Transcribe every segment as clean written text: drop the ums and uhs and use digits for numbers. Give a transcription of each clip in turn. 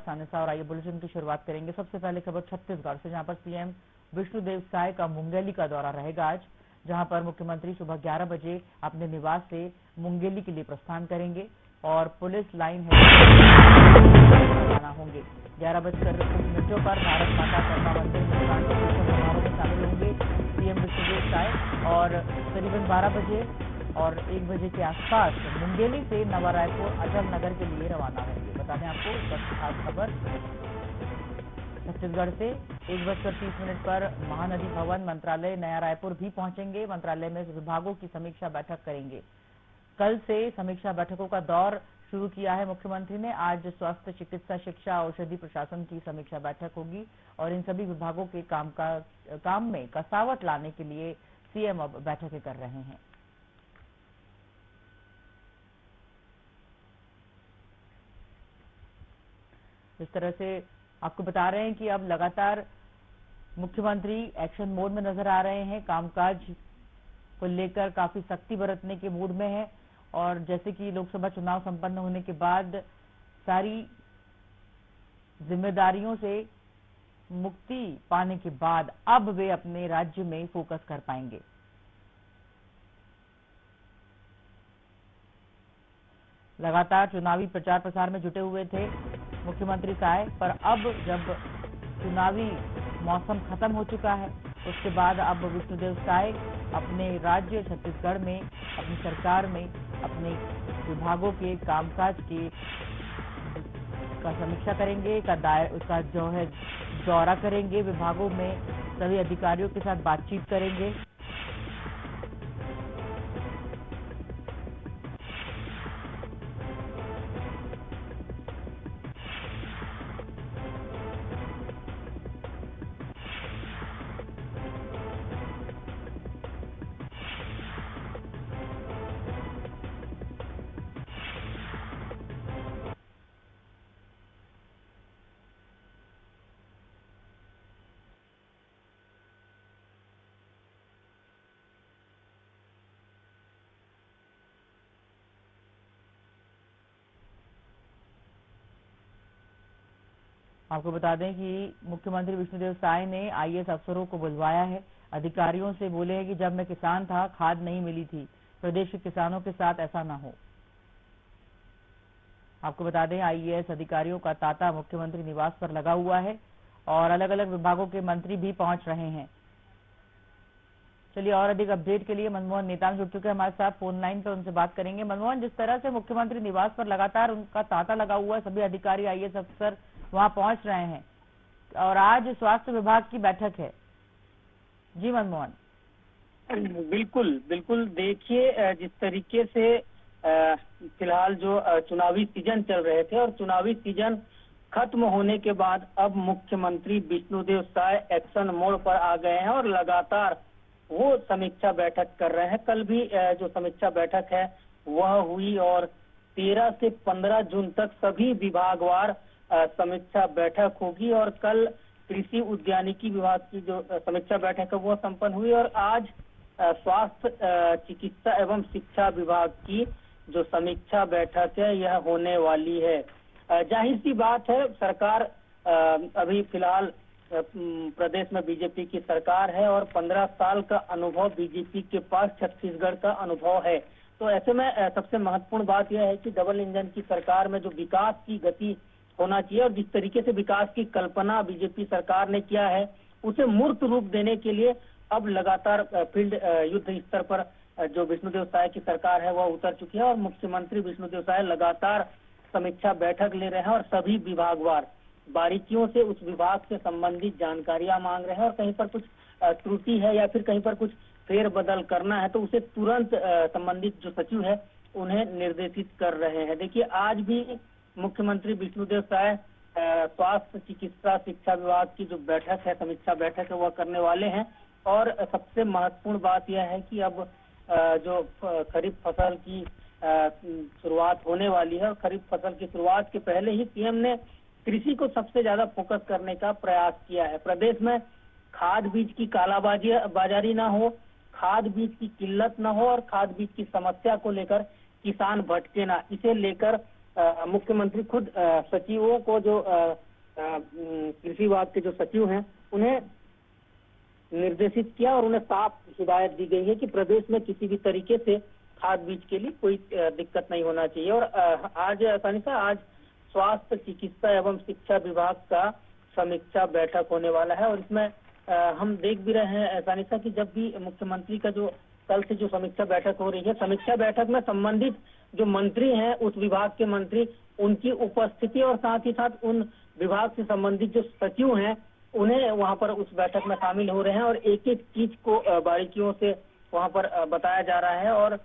सानिसा और आइए बुलेटिन की शुरुआत करेंगे। सबसे पहले खबर छत्तीसगढ़ से, जहां पर सीएम विष्णुदेव साय का मुंगेली का दौरा रहेगा आज, जहां पर मुख्यमंत्री सुबह 11 बजे अपने निवास से मुंगेली के लिए प्रस्थान करेंगे और पुलिस लाइन रवाना होंगे। 11:06 पर भारत माता करमा मंदिर में समारोह में शामिल होंगे सीएम विष्णुदेव साय और करीबन 12 बजे और 1 बजे के आसपास मुंगेली से नवा रायपुर अटल नगर के लिए रवाना होंगे। बता दें आपको खास खबर छत्तीसगढ़ से, 1:30 पर महानदी भवन मंत्रालय नया रायपुर भी पहुंचेंगे। मंत्रालय में विभागों की समीक्षा बैठक करेंगे। कल से समीक्षा बैठकों का दौर शुरू किया है मुख्यमंत्री ने। आज स्वास्थ्य, चिकित्सा, शिक्षा, औषधि, प्रशासन की समीक्षा बैठक होगी और इन सभी विभागों के काम में कसावट लाने के लिए सीएम अब बैठकें कर रहे हैं। इस तरह से आपको बता रहे हैं कि अब लगातार मुख्यमंत्री एक्शन मोड में नजर आ रहे हैं, कामकाज को लेकर काफी सख्ती बरतने के मूड में है और जैसे कि लोकसभा चुनाव संपन्न होने के बाद सारी जिम्मेदारियों से मुक्ति पाने के बाद अब वे अपने राज्य में फोकस कर पाएंगे। लगातार चुनावी प्रचार प्रसार में जुटे हुए थे मुख्यमंत्री साय, पर अब जब चुनावी मौसम खत्म हो चुका है उसके बाद अब विष्णुदेव साय अपने राज्य छत्तीसगढ़ में, अपनी सरकार में, अपने विभागों के कामकाज का समीक्षा करेंगे, उसका जो है दौरा करेंगे, विभागों में सभी अधिकारियों के साथ बातचीत करेंगे। आपको बता दें कि मुख्यमंत्री विष्णुदेव साय ने आईएएस अफसरों को बुलवाया है। अधिकारियों से बोले हैं कि जब मैं किसान था खाद नहीं मिली थी, प्रदेश के किसानों के साथ ऐसा ना हो। आपको बता दें आईएएस अधिकारियों का तांता मुख्यमंत्री निवास पर लगा हुआ है और अलग अलग विभागों के मंत्री भी पहुंच रहे हैं। चलिए और अधिक अपडेट के लिए मनमोहन नेतांग जुड़ चुके हैं हमारे साथ फोन लाइन पर, उनसे बात करेंगे। मनमोहन, जिस तरह से मुख्यमंत्री निवास पर लगातार उनका तांता लगा हुआ है, सभी अधिकारी आईएएस अफसर वहां पहुंच रहे हैं और आज स्वास्थ्य विभाग की बैठक है। जी मनमोहन। बिल्कुल बिल्कुल, देखिए जिस तरीके से फिलहाल जो चुनावी सीजन चल रहे थे और चुनावी सीजन खत्म होने के बाद अब मुख्यमंत्री विष्णुदेव साय एक्शन मोड पर आ गए हैं और लगातार वो समीक्षा बैठक कर रहे हैं। कल भी जो समीक्षा बैठक है वह हुई और 13 से 15 जून तक सभी विभागवार समीक्षा बैठक होगी और कल कृषि उद्यानिकी विभाग की जो समीक्षा बैठक है वो संपन्न हुई और आज स्वास्थ्य, चिकित्सा एवं शिक्षा विभाग की जो समीक्षा बैठक है यह होने वाली है। जाहिर सी बात है, सरकार अभी फिलहाल प्रदेश में बीजेपी की सरकार है और 15 साल का अनुभव बीजेपी के पास छत्तीसगढ़ का अनुभव है। तो ऐसे में सबसे महत्वपूर्ण बात यह है कि डबल इंजन की सरकार में जो विकास की गति होना चाहिए और जिस तरीके से विकास की कल्पना बीजेपी सरकार ने किया है उसे मूर्त रूप देने के लिए अब लगातार फील्ड युद्ध स्तर पर जो विष्णुदेव साय की सरकार है वह उतर चुकी है और मुख्यमंत्री विष्णुदेव साय लगातार समीक्षा बैठक ले रहे हैं और सभी विभागवार बारीकियों से उस विभाग से संबंधित जानकारियां मांग रहे हैं और कहीं पर कुछ त्रुटि है या फिर कहीं पर कुछ फेरबदल करना है तो उसे तुरंत संबंधित जो सचिव है उन्हें निर्देशित कर रहे हैं। देखिए आज भी मुख्यमंत्री विष्णुदेव साय स्वास्थ्य, चिकित्सा, शिक्षा विभाग की जो बैठक है, समीक्षा बैठक है वह करने वाले हैं और सबसे महत्वपूर्ण बात यह है कि अब जो खरीफ फसल की शुरुआत होने वाली है और खरीफ फसल की शुरुआत के पहले ही सीएम ने कृषि को सबसे ज्यादा फोकस करने का प्रयास किया है। प्रदेश में खाद बीज की बाजारी ना हो, खाद बीज की किल्लत ना हो और खाद बीज की समस्या को लेकर किसान भटके ना, इसे लेकर मुख्यमंत्री खुद सचिवों को, जो कृषि विभाग के जो सचिव हैं, उन्हें निर्देशित किया और उन्हें साफ हिदायत दी गई है कि प्रदेश में किसी भी तरीके से खाद बीज के लिए कोई दिक्कत नहीं होना चाहिए। और आज आज स्वास्थ्य, चिकित्सा एवं शिक्षा विभाग का समीक्षा बैठक होने वाला है और इसमें हम देख भी रहे हैं सानिसा कि जब भी मुख्यमंत्री का जो कल से जो समीक्षा बैठक हो रही है, समीक्षा बैठक में संबंधित जो मंत्री हैं, उस विभाग के मंत्री, उनकी उपस्थिति और साथ ही साथ उन विभाग से संबंधित जो सचिव हैं, उन्हें वहां पर उस बैठक में शामिल हो रहे हैं और एक एक चीज को बारीकियों से वहां पर बताया जा रहा है और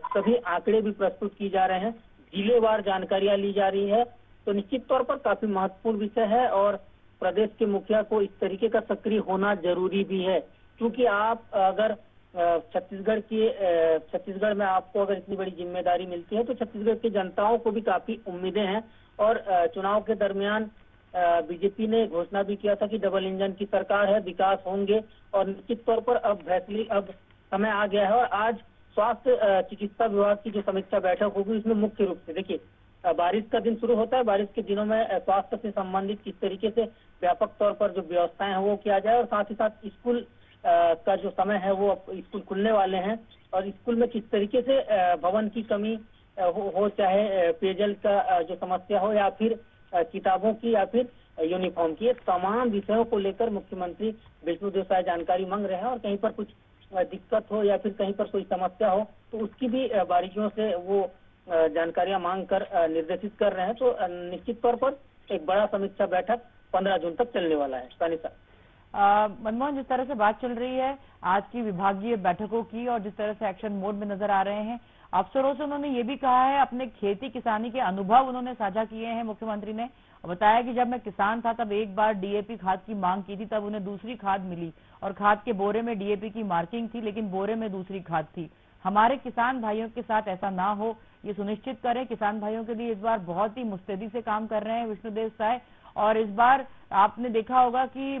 सभी आंकड़े भी प्रस्तुत की जा रहे हैं, जिलेवार जानकारियां ली जा रही है। तो निश्चित तौर पर काफी महत्वपूर्ण विषय है और प्रदेश के मुखिया को इस तरीके का सक्रिय होना जरूरी भी है, क्योंकि आप अगर छत्तीसगढ़ में आपको अगर इतनी बड़ी जिम्मेदारी मिलती है तो छत्तीसगढ़ की जनताओं को भी काफी उम्मीदें हैं। और चुनाव के दरमियान बीजेपी ने घोषणा भी किया था कि डबल इंजन की सरकार है, विकास होंगे और निश्चित तौर पर अब समय आ गया है। और आज स्वास्थ्य चिकित्सा विभाग की जो समीक्षा बैठक होगी, इसमें मुख्य रूप से देखिए बारिश का दिन शुरू होता है, बारिश के दिनों में स्वास्थ्य से संबंधित किस तरीके से व्यापक तौर पर जो व्यवस्थाएं हैं वो किया जाए और साथ ही साथ स्कूल का जो समय है वो स्कूल खुलने वाले हैं और स्कूल में किस तरीके से भवन की कमी हो चाहे पेयजल का जो समस्या हो या फिर किताबों की या फिर यूनिफॉर्म की, तमाम विषयों को लेकर मुख्यमंत्री विष्णुदेव साय जानकारी मांग रहे हैं और कहीं पर कुछ दिक्कत हो या फिर कहीं पर कोई समस्या हो तो उसकी भी बारीकियों से वो जानकारियां मांग कर निर्देशित कर रहे हैं। तो निश्चित तौर पर एक बड़ा समीक्षा बैठक 15 जून तक चलने वाला है। सानिसा, मनमोहन, जिस तरह से बात चल रही है आज की विभागीय बैठकों की और जिस तरह से एक्शन मोड में नजर आ रहे हैं, अफसरों से उन्होंने ये भी कहा है, अपने खेती किसानी के अनुभव उन्होंने साझा किए हैं। मुख्यमंत्री ने बताया कि जब मैं किसान था तब एक बार डीएपी खाद की मांग की थी, तब उन्हें दूसरी खाद मिली और खाद के बोरे में डीएपी की मार्किंग थी लेकिन बोरे में दूसरी खाद थी। हमारे किसान भाइयों के साथ ऐसा ना हो, ये सुनिश्चित करें। किसान भाइयों के लिए इस बार बहुत ही मुस्तैदी से काम कर रहे हैं विष्णुदेव साय। और इस बार आपने देखा होगा कि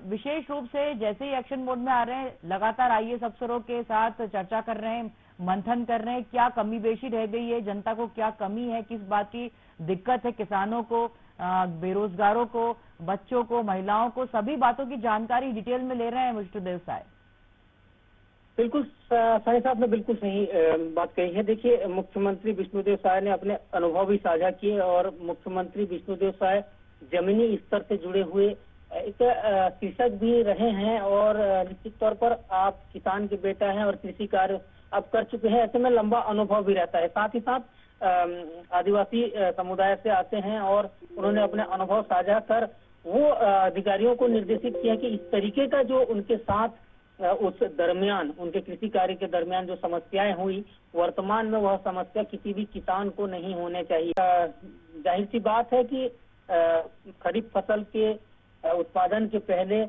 विशेष रूप से जैसे ही एक्शन मोड में आ रहे हैं, लगातार आईएएस अफसरों के साथ चर्चा कर रहे हैं, मंथन कर रहे हैं, क्या कमी बेशी रह गई है, जनता को क्या कमी है, किस बात की दिक्कत है, किसानों को, बेरोजगारों को, बच्चों को, महिलाओं को, सभी बातों की जानकारी डिटेल में ले रहे हैं विष्णुदेव साय। बिल्कुल साय साहब ने बिल्कुल सही बात कही है। देखिए, मुख्यमंत्री विष्णुदेव साय ने अपने अनुभव भी साझा किए और मुख्यमंत्री विष्णुदेव साय जमीनी स्तर से जुड़े हुए एक कृषक भी रहे हैं और निश्चित तौर पर आप किसान के बेटा हैं और कृषि कार्य आप कर चुके हैं, ऐसे में लंबा अनुभव भी रहता है। साथ ही साथ आदिवासी समुदाय से आते हैं और उन्होंने अपने अनुभव साझा कर वो अधिकारियों को निर्देशित किया कि इस तरीके का जो उनके साथ उस दरमियान, उनके कृषि कार्य के दरमियान जो समस्याएं हुई, वर्तमान में वह समस्या किसी भी किसान को नहीं होने चाहिए। जाहिर सी बात है कि खरीफ फसल के उत्पादन के पहले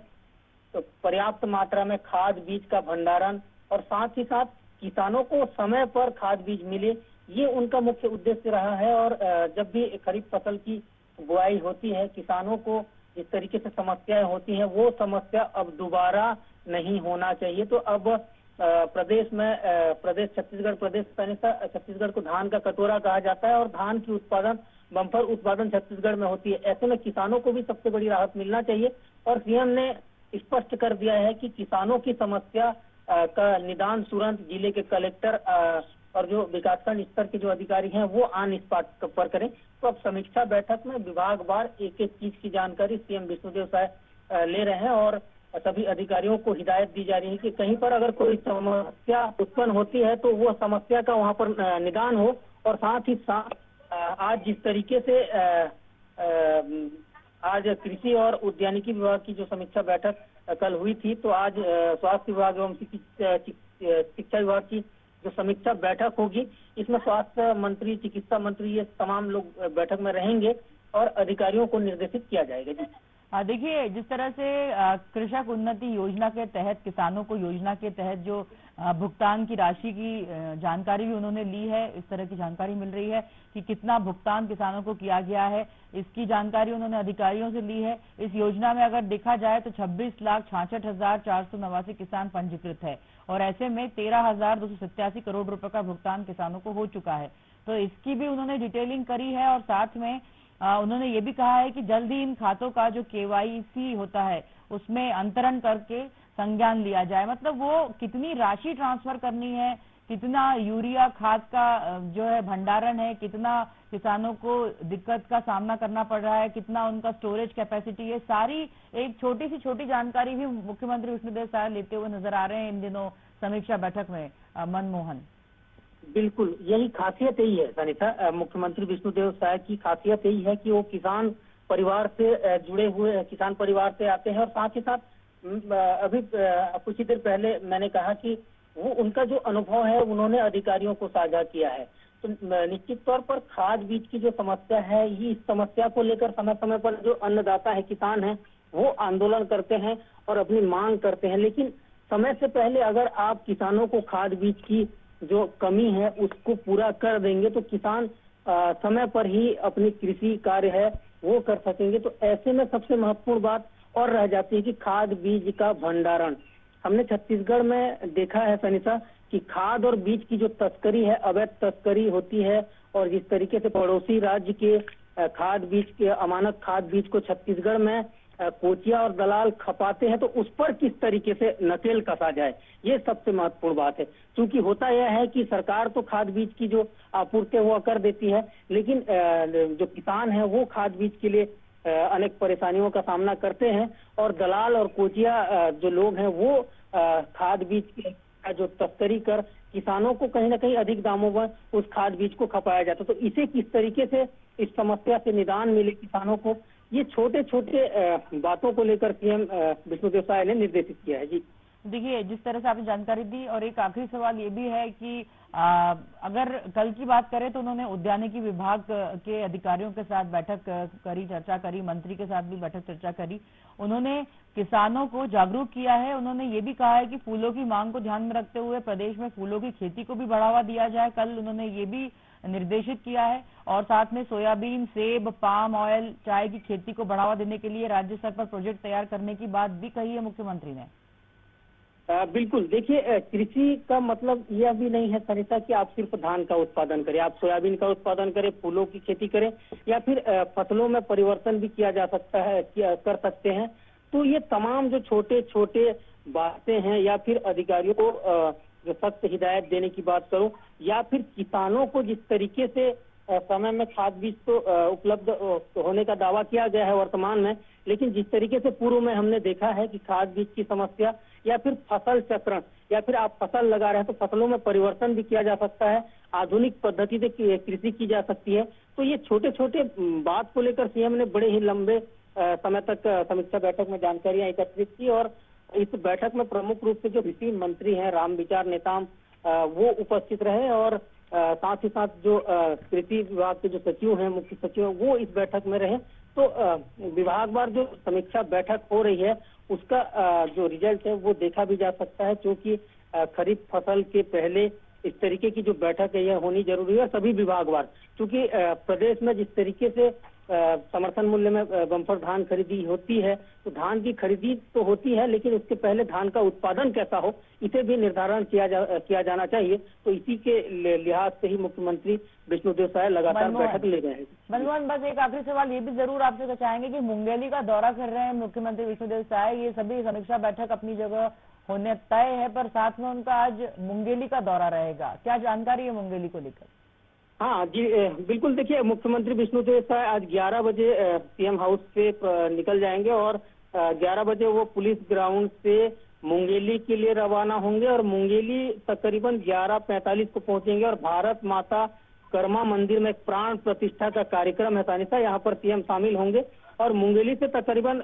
तो पर्याप्त मात्रा में खाद बीज का भंडारण और साथ ही साथ किसानों को समय पर खाद बीज मिले, ये उनका मुख्य उद्देश्य रहा है। और जब भी खरीफ फसल की बुआई होती है, किसानों को जिस तरीके से समस्याएं होती हैं, वो समस्या अब दोबारा नहीं होना चाहिए। तो अब छत्तीसगढ़ को धान का कटोरा कहा जाता है और धान की बम्पर उत्पादन छत्तीसगढ़ में होती है। ऐसे में किसानों को भी सबसे बड़ी राहत मिलना चाहिए और सीएम ने स्पष्ट कर दिया है कि किसानों की समस्या का निदान तुरंत जिले के कलेक्टर और जो विकासखंड स्तर के जो अधिकारी हैं वो ऑन स्पॉट पर करें। तो अब समीक्षा बैठक में विभागवार एक एक चीज की जानकारी सीएम विष्णुदेव साय ले रहे हैं और सभी अधिकारियों को हिदायत दी जा रही है कि कहीं पर अगर कोई समस्या उत्पन्न होती है तो वो समस्या का वहां पर निदान हो। और साथ ही साथ आज जिस तरीके से आज कृषि और उद्यानिकी विभाग की जो समीक्षा बैठक कल हुई थी, तो आज स्वास्थ्य विभाग एवं शिक्षा विभाग की जो समीक्षा बैठक होगी, इसमें स्वास्थ्य मंत्री, चिकित्सा मंत्री, ये तमाम लोग बैठक में रहेंगे और अधिकारियों को निर्देशित किया जाएगा। जी देखिए, जिस तरह से कृषक उन्नति योजना के तहत किसानों को योजना के तहत जो भुगतान की राशि की जानकारी भी उन्होंने ली है, इस तरह की जानकारी मिल रही है कि कितना भुगतान किसानों को किया गया है, इसकी जानकारी उन्होंने अधिकारियों से ली है। इस योजना में अगर देखा जाए तो 26,66,489 किसान पंजीकृत है और ऐसे में 13,287 करोड़ रुपए का भुगतान किसानों को हो चुका है। तो इसकी भी उन्होंने डिटेलिंग करी है और साथ में उन्होंने ये भी कहा है कि जल्द ही इन खातों का जो केवाईसी होता है उसमें अंतरण करके संज्ञान लिया जाए। मतलब वो कितनी राशि ट्रांसफर करनी है, कितना यूरिया खाद का जो है भंडारण है, कितना किसानों को दिक्कत का सामना करना पड़ रहा है, कितना उनका स्टोरेज कैपेसिटी है, सारी एक छोटी सी छोटी जानकारी भी मुख्यमंत्री विष्णुदेव साय लेते हुए नजर आ रहे हैं इन दिनों समीक्षा बैठक में। मनमोहन, बिल्कुल यही खासियत यही है सनिता, मुख्यमंत्री विष्णुदेव साय की खासियत यही है कि वो किसान परिवार से जुड़े हुए, किसान परिवार से आते हैं और साथ ही साथ अभी कुछ ही देर पहले मैंने कहा कि वो उनका जो अनुभव है उन्होंने अधिकारियों को साझा किया है। तो निश्चित तौर पर खाद बीज की जो समस्या है, ये इस समस्या को लेकर समय समय पर जो अन्नदाता है, किसान है, वो आंदोलन करते हैं और अपनी मांग करते हैं। लेकिन समय से पहले अगर आप किसानों को खाद बीज की जो कमी है उसको पूरा कर देंगे तो किसान समय पर ही अपनी कृषि कार्य है वो कर सकेंगे। तो ऐसे में सबसे महत्वपूर्ण बात और रह जाती है कि खाद बीज का भंडारण। हमने छत्तीसगढ़ में देखा है सनिता कि खाद और बीज की जो तस्करी है, अवैध तस्करी होती है और जिस तरीके से पड़ोसी राज्य के खाद बीज के अमानक खाद बीज को छत्तीसगढ़ में कोचिया और दलाल खपाते हैं, तो उस पर किस तरीके से नकेल कसा जाए, ये सबसे महत्वपूर्ण बात है। क्योंकि होता यह है कि सरकार तो खाद बीज की जो आपूर्ति वो कर देती है, लेकिन जो किसान है वो खाद बीज के लिए अनेक परेशानियों का सामना करते हैं और दलाल और कोचिया जो लोग हैं वो खाद बीज का जो तस्करी कर किसानों को कहीं ना कहीं अधिक दामों पर उस खाद बीज को खपाया जाता है। तो इसे किस तरीके से इस समस्या से निदान मिले किसानों को, ये छोटे छोटे बातों को लेकर सीएम विष्णुदेव साय ने निर्देशित किया है। जी देखिए, जिस तरह से आपने जानकारी दी, और एक आखिरी सवाल ये भी है कि अगर कल की बात करें तो उन्होंने उद्यानिकी विभाग के अधिकारियों के साथ बैठक करी, चर्चा करी, मंत्री के साथ भी बैठक चर्चा करी। उन्होंने किसानों को जागरूक किया है। उन्होंने ये भी कहा है कि फूलों की मांग को ध्यान में रखते हुए प्रदेश में फूलों की खेती को भी बढ़ावा दिया जाए। कल उन्होंने ये भी निर्देशित किया है और साथ में सोयाबीन, सेब, पाम ऑयल, चाय की खेती को बढ़ावा देने के लिए राज्य स्तर पर प्रोजेक्ट तैयार करने की बात भी कही है मुख्यमंत्री ने। बिल्कुल, देखिए कृषि का मतलब यह भी नहीं है सरिता कि आप सिर्फ धान का उत्पादन करें, आप सोयाबीन का उत्पादन करें, फूलों की खेती करें या फिर फसलों में परिवर्तन भी किया जा सकता है, कर सकते हैं। तो ये तमाम जो छोटे छोटे बातें हैं या फिर अधिकारियों को जो सख्त हिदायत देने की बात करूं या फिर किसानों को जिस तरीके से समय में खाद बीज तो उपलब्ध होने का दावा किया गया है वर्तमान में, लेकिन जिस तरीके से पूर्व में हमने देखा है कि खाद बीज की समस्या या फिर फसल चक्रण या फिर आप फसल लगा रहे हैं तो फसलों में परिवर्तन भी किया जा सकता है, आधुनिक पद्धति से कृषि की जा सकती है। तो ये छोटे छोटे बात को लेकर सीएम ने बड़े ही लंबे समय तक समीक्षा बैठक में जानकारियां एकत्रित की और इस बैठक में प्रमुख रूप से जो कृषि मंत्री हैं रामविचार नेताम वो उपस्थित रहे और साथ ही साथ जो कृषि विभाग के जो सचिव हैं, मुख्य सचिव, वो इस बैठक में रहे। तो विभागवार जो समीक्षा बैठक हो रही है उसका जो रिजल्ट है वो देखा भी जा सकता है, क्योंकि खरीफ फसल के पहले इस तरीके की जो बैठक है यह होनी जरूरी है सभी विभागवार, क्योंकि प्रदेश में जिस तरीके से समर्थन मूल्य में बम्पर धान खरीदी होती है, तो धान की खरीदी तो होती है लेकिन उसके पहले धान का उत्पादन कैसा हो इसे भी निर्धारण किया जाना चाहिए। तो इसी के लिहाज से ही मुख्यमंत्री विष्णुदेव साय लगातार बैठक ले रहे हैं। मनमोहन, बस एक आखिरी सवाल ये भी जरूर आपसे चाहेंगे कि मुंगेली का दौरा कर रहे हैं मुख्यमंत्री विष्णुदेव साय, ये सभी समीक्षा बैठक अपनी जगह होने तय है, पर साथ में उनका आज मुंगेली का दौरा रहेगा, क्या जानकारी है मुंगेली को लेकर? हाँ जी, बिल्कुल, देखिए मुख्यमंत्री विष्णुदेव साय आज 11 बजे सीएम हाउस से निकल जाएंगे और 11 बजे वो पुलिस ग्राउंड से मुंगेली के लिए रवाना होंगे और मुंगेली तकरीबन 11:45 को पहुंचेंगे और भारत माता कर्मा मंदिर में एक प्राण प्रतिष्ठा का कार्यक्रम है तानिशा, यहाँ पर सीएम शामिल होंगे और मुंगेली से तकरीबन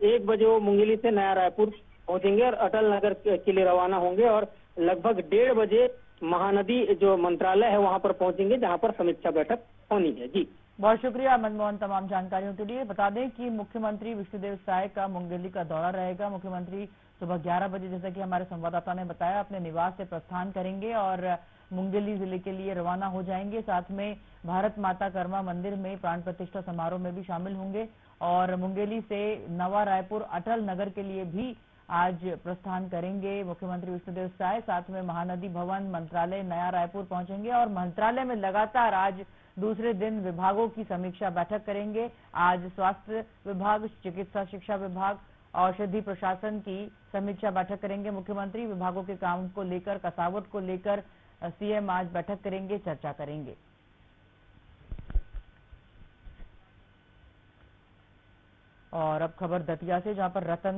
1 बजे वो मुंगेली से नया रायपुर पहुंचेंगे और अटल नगर के लिए रवाना होंगे और लगभग 1:30 बजे महानदी जो मंत्रालय है वहां पर पहुंचेंगे जहां पर समीक्षा बैठक होनी है। जी बहुत शुक्रिया मनमोहन तमाम जानकारियों के लिए। बता दें कि मुख्यमंत्री विष्णुदेव साय का मुंगेली का दौरा रहेगा। मुख्यमंत्री सुबह 11 बजे, जैसा कि हमारे संवाददाता ने बताया, अपने निवास से प्रस्थान करेंगे और मुंगेली जिले के लिए रवाना हो जाएंगे। साथ में भारत माता कर्मा मंदिर में प्राण प्रतिष्ठा समारोह में भी शामिल होंगे और मुंगेली से नवा रायपुर अटल नगर के लिए भी आज प्रस्थान करेंगे मुख्यमंत्री विष्णुदेव साय। साथ में महानदी भवन मंत्रालय नया रायपुर पहुंचेंगे और मंत्रालय में लगातार आज दूसरे दिन विभागों की समीक्षा बैठक करेंगे। आज स्वास्थ्य विभाग, चिकित्सा शिक्षा विभाग, औषधि प्रशासन की समीक्षा बैठक करेंगे मुख्यमंत्री। विभागों के काम को लेकर, कसावट को लेकर सीएम आज बैठक करेंगे, चर्चा करेंगे। और अब खबर दतिया से, जहां पर रतन